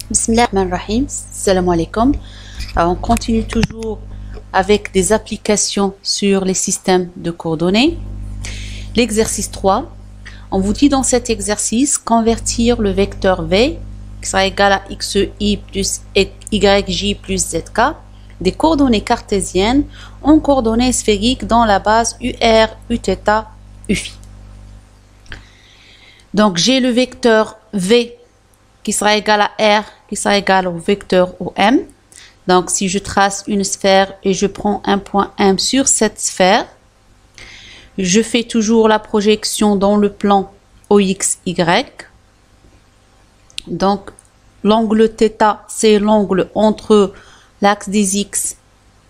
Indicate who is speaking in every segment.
Speaker 1: Bismillahirrahmanirrahim. Salam alaikum. On continue toujours avec des applications sur les systèmes de coordonnées. L'exercice 3. On vous dit dans cet exercice convertir le vecteur V qui sera égal à xi plus yj plus zk des coordonnées cartésiennes en coordonnées sphériques dans la base UR, Uθ, Uφ. Donc j'ai le vecteur V qui sera égal à R, qui sera égal au vecteur OM. Donc si je trace une sphère et je prends un point M sur cette sphère, je fais toujours la projection dans le plan OXY. Donc l'angle θ, c'est l'angle entre l'axe des X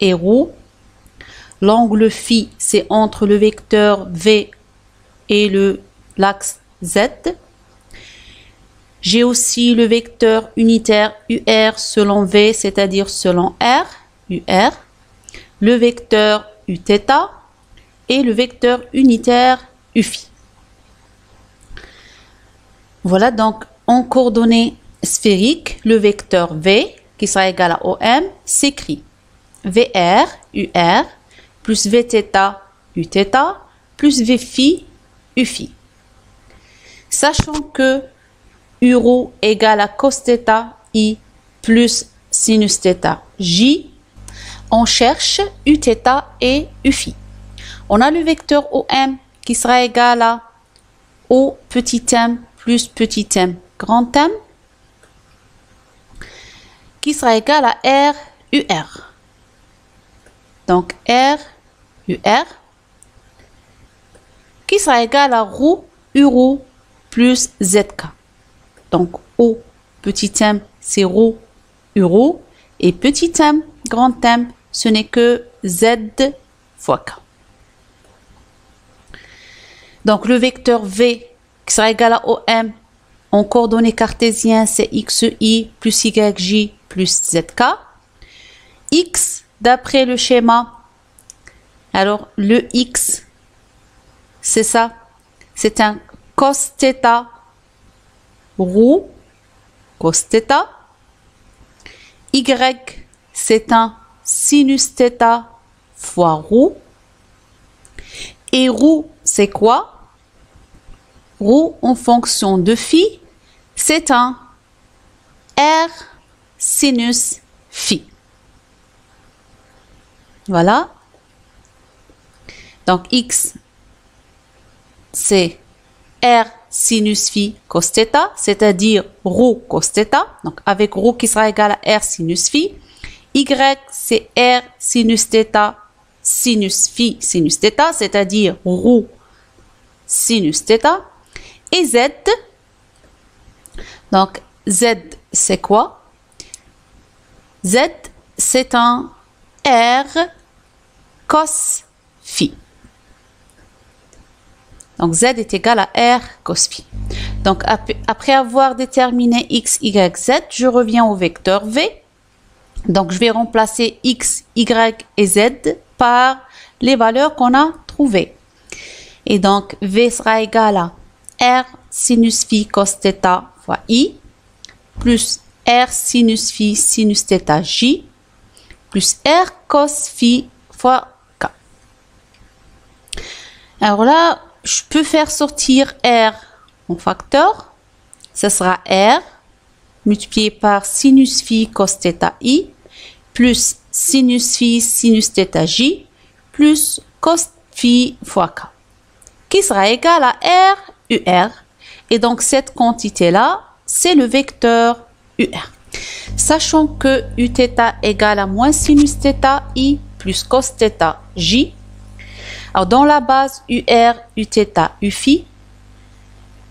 Speaker 1: et ρ. L'angle φ, c'est entre le vecteur V et l'axe Z. J'ai aussi le vecteur unitaire UR selon V, c'est-à-dire selon R, UR, le vecteur Uθ et le vecteur unitaire Uφ. Voilà donc en coordonnées sphériques, le vecteur V qui sera égal à OM s'écrit VR, UR, plus Vθ, Uθ, plus Vφ, Uφ. Sachant que Uro égale à cos θ I plus sinus θ J, on cherche Uθ et Uφ. On a le vecteur OM qui sera égal à O petit m plus petit m grand M qui sera égal à R UR. Donc R UR qui sera égal à ρ Uro plus ZK. Donc O petit m c'est ρ Uro et petit m grand M ce n'est que Z fois K. Donc le vecteur V qui sera égal à OM en coordonnées cartésiennes c'est xi plus yj plus zk. X d'après le schéma, alors le X c'est ça, c'est un cos θ ρ cos θ. Y c'est un sinus θ fois ρ. Et ρ c'est quoi? ρ en fonction de φ, c'est un R sinus φ. Voilà. Donc X, c'est R sinus φ cos θ, c'est-à-dire ρ cos θ. Donc avec ρ qui sera égal à R sinus φ. Y, c'est R sinus θ sinus φ sinus θ, c'est-à-dire ρ sinus θ. Et Z, donc Z c'est quoi? Z c'est un R cos φ. Donc Z est égal à R cos φ. Donc après avoir déterminé X, Y, Z, je reviens au vecteur V. Donc je vais remplacer X, Y et Z par les valeurs qu'on a trouvées. Et donc V sera égal à R sinus φ cos θ fois I plus R sinus φ sinus θ J plus R cos φ fois K. Alors là, je peux faire sortir R en facteur. Ça sera R multiplié par sinus φ cos θ I plus sinus φ sinus θ J plus cos φ fois K qui sera égal à R UR. Et donc cette quantité-là, c'est le vecteur UR. Sachant que Uθ égale à moins sinus θ I plus cos θ J. Alors dans la base UR, Uθ, Uφ,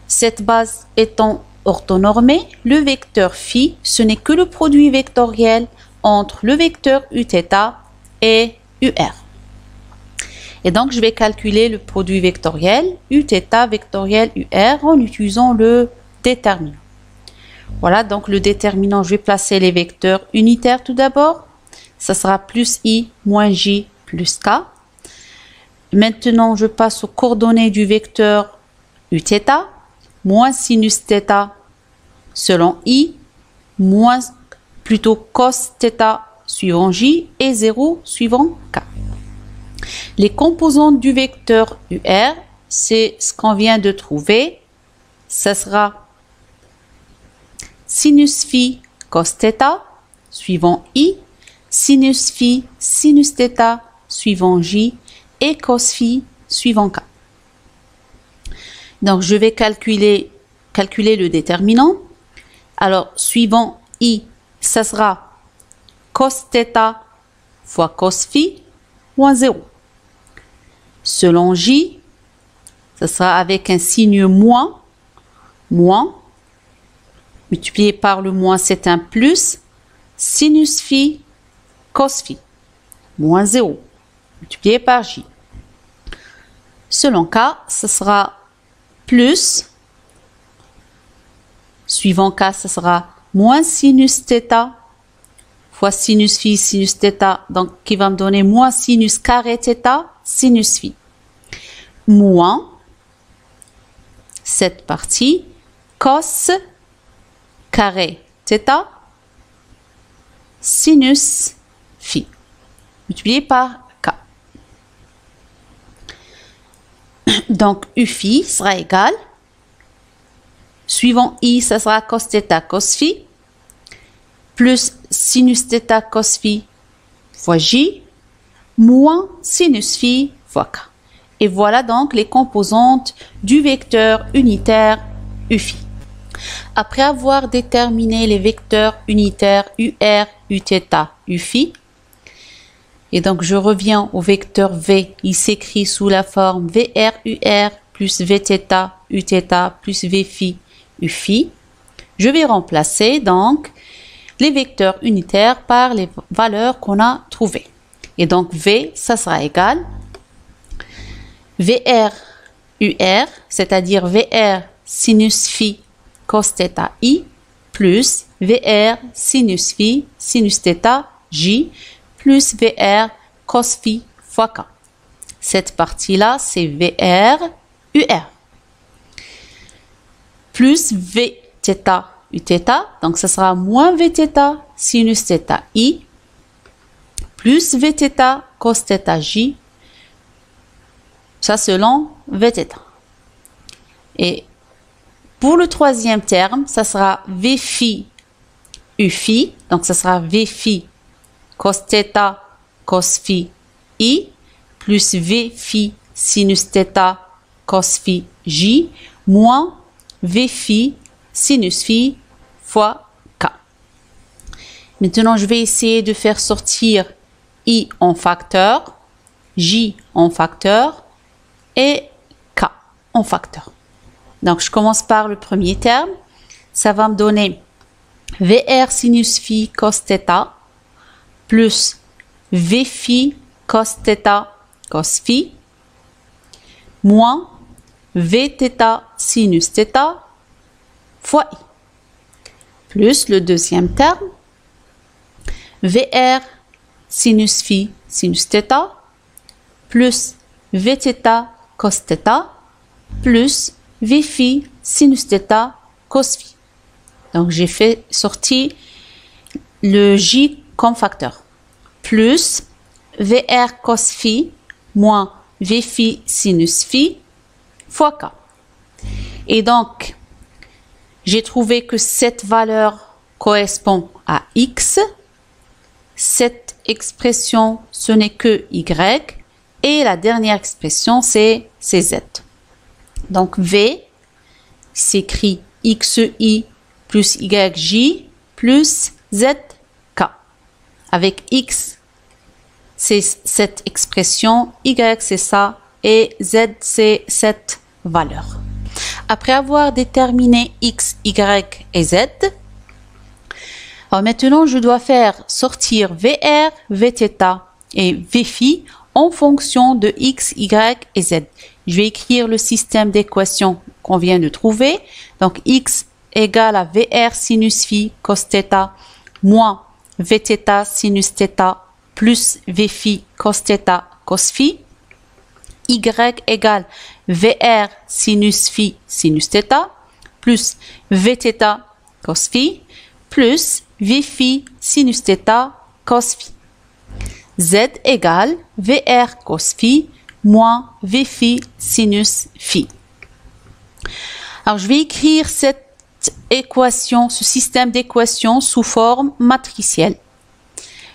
Speaker 1: cette base étant orthonormée, le vecteur φ, ce n'est que le produit vectoriel entre le vecteur Uθ et UR. Et donc, je vais calculer le produit vectoriel Uθ vectoriel UR en utilisant le déterminant. Voilà, donc le déterminant, je vais placer les vecteurs unitaires tout d'abord. Ça sera plus I moins J plus K. Maintenant, je passe aux coordonnées du vecteur Uθ, moins sinus θ selon I, moins, plutôt cos θ suivant J et 0 suivant K. Les composantes du vecteur UR, c'est ce qu'on vient de trouver. Ça sera sinus phi cos θ suivant I, sinus phi sinus θ suivant J et cos phi suivant K. Donc, je vais calculer le déterminant. Alors, suivant I, ça sera cos θ fois cos phi moins 0. Selon J, ça sera avec un signe moins, multiplié par le moins, c'est un plus, sinus phi cos phi, moins 0, multiplié par J. Selon K, ce sera plus, suivant K, ce sera moins sinus θ fois sinus phi, sinus θ, donc qui va me donner moins sinus carré θ, sinus phi, moins cette partie, cos carré θ, sinus phi, multiplié par K. Donc, U phi sera égal, suivant I, ça sera cos θ, cos phi, plus sinus θ cos phi fois J, moins sinus phi fois K. Et voilà donc les composantes du vecteur unitaire U phi. Après avoir déterminé les vecteurs unitaires UR, Uθ, U phi, et donc je reviens au vecteur V, il s'écrit sous la forme VR, UR plus Vθ, Uθ plus V phi, U phi. Je vais remplacer donc les vecteurs unitaires par les valeurs qu'on a trouvées. Et donc V, ça sera égal VR UR, c'est-à-dire VR sinus phi cos θ I, plus VR sinus phi sinus θ J, plus VR cos phi fois K. Cette partie-là, c'est VR UR. Plus Vθ Uθ, donc ce sera moins Vθ sinus θ I, plus Vθ cos θ J, ça selon Vθ. Et pour le troisième terme, ça sera V phi U phi, donc ça sera V phi cos θ cos phi I, plus V phi sinus θ cos phi J, moins V phi sinus phi fois K. Maintenant, je vais essayer de faire sortir I en facteur, J en facteur et K en facteur. Donc, je commence par le premier terme. Ça va me donner VR sinus phi cos θ plus V phi cos θ cos phi moins Vθ sinus θ fois I. Plus le deuxième terme, VR sinus phi sinus θ plus Vθ cos θ plus V phi sinus θ cos phi. Donc, j'ai fait sortir le J comme facteur. Plus VR cos phi moins V phi sinus phi fois K. Et donc, j'ai trouvé que cette valeur correspond à X. Cette expression, ce n'est que Y. Et la dernière expression, c'est Z. Donc, V s'écrit XI plus YJ plus ZK. Avec X, c'est cette expression, Y, c'est ça, et Z, c'est cette valeur. Après avoir déterminé X, Y et Z, alors maintenant, je dois faire sortir VR, Vθ et V phi en fonction de X, Y et Z. Je vais écrire le système d'équations qu'on vient de trouver. Donc, X égale à VR sinus phi cos θ moins Vθ sinus θ plus V phi cos θ cos phi. Y égale VR sinus phi sinus θ plus Vθ cos phi plus V phi sinus θ cos phi. Z égale VR cos phi moins V phi sinus phi. Alors, je vais écrire cette équation, ce système d'équations sous forme matricielle.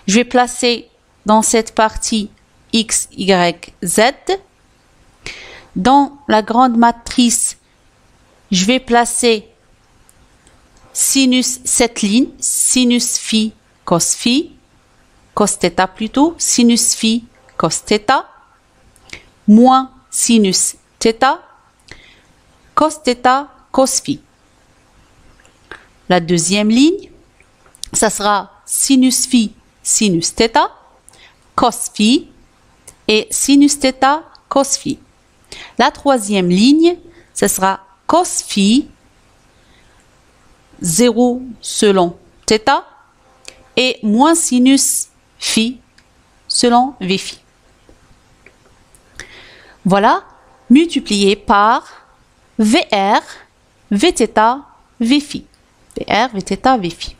Speaker 1: Je vais placer dans cette partie x, y, z. Dans la grande matrice, je vais placer sinus, cette ligne, sinus phi, cos θ plutôt, sinus phi, cos θ, moins sinus θ, cos θ, cos phi. La deuxième ligne, ça sera sinus phi, sinus θ, cos phi et sinus θ, cos phi. La troisième ligne, ce sera cos phi, 0 selon θ, et moins sinus phi selon V phi. Voilà, multiplié par VR, Vθ, V phi. VR, Vθ, V phi.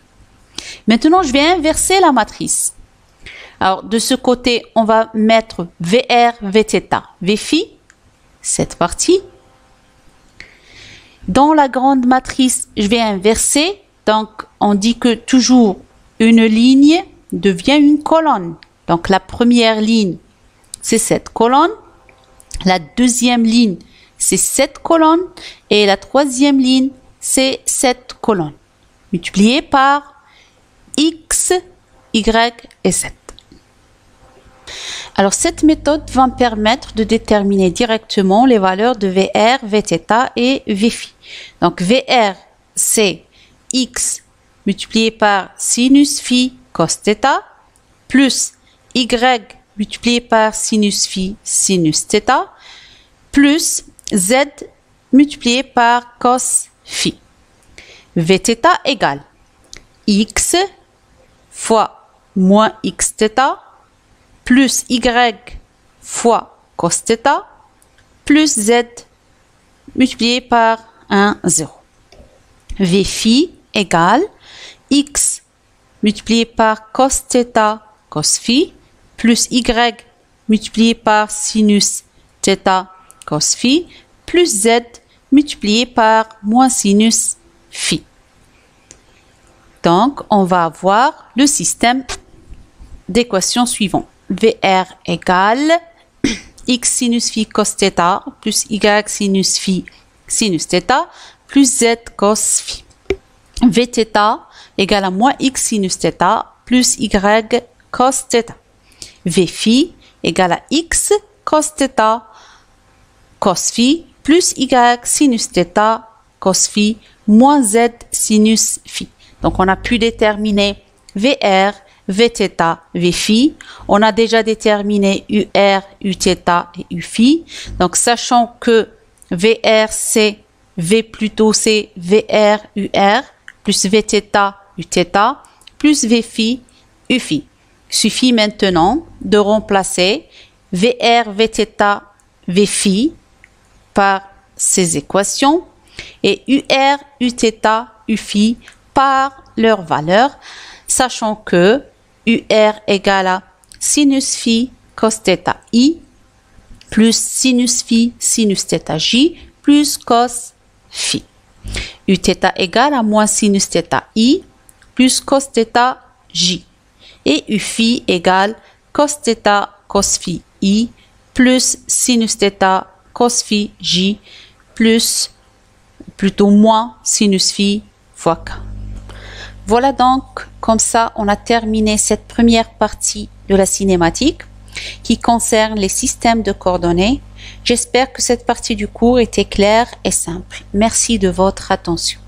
Speaker 1: Maintenant, je vais inverser la matrice. Alors, de ce côté, on va mettre VR, Vθ, V phi, cette partie. Dans la grande matrice, je vais inverser. Donc, on dit que toujours une ligne devient une colonne. Donc, la première ligne, c'est cette colonne. La deuxième ligne, c'est cette colonne. Et la troisième ligne, c'est cette colonne. Multiplié par X, Y et Z. Alors, cette méthode va me permettre de déterminer directement les valeurs de VR, Vθ et V phi. Donc, VR, c'est X multiplié par sinus phi cos θ plus Y multiplié par sinus phi sinus θ plus Z multiplié par cos phi. Vθ égale X fois moins xθ plus Y fois cos θ plus Z multiplié par 1, 0. V phi égale X multiplié par cos θ cos phi plus Y multiplié par sinus θ cos phi plus Z multiplié par moins sinus phi. Donc, on va avoir le système d'équation suivant. VR égale X sinus phi cos θ plus Y sinus phi sinus θ plus Z cos phi. Vθ égale à moins X sinus θ plus Y cos θ. V phi égale à X cos θ cos phi plus Y sinus θ cos phi moins Z sinus phi. Donc, on a pu déterminer VR, Vθ, V phi. On a déjà déterminé UR, Uθ et U phi. Donc, sachant que VR, c'est V plutôt c'est VR, UR, plus Vθ, Uθ, plus V phi, U phi. Il suffit maintenant de remplacer VR, Vθ, V phi par ces équations et UR, Uθ, U phi par leur valeur, sachant que UR égale à sinus phi cos θ I plus sinus phi sinus θ J plus cos phi. Uθ égale à moins sinus θ I plus cos θ J. Et U phi égale cos θ cos phi I plus sinus θ cos phi J plus plutôt moins sinus phi fois K. Voilà donc, comme ça, on a terminé cette première partie de la cinématique qui concerne les systèmes de coordonnées. J'espère que cette partie du cours était claire et simple. Merci de votre attention.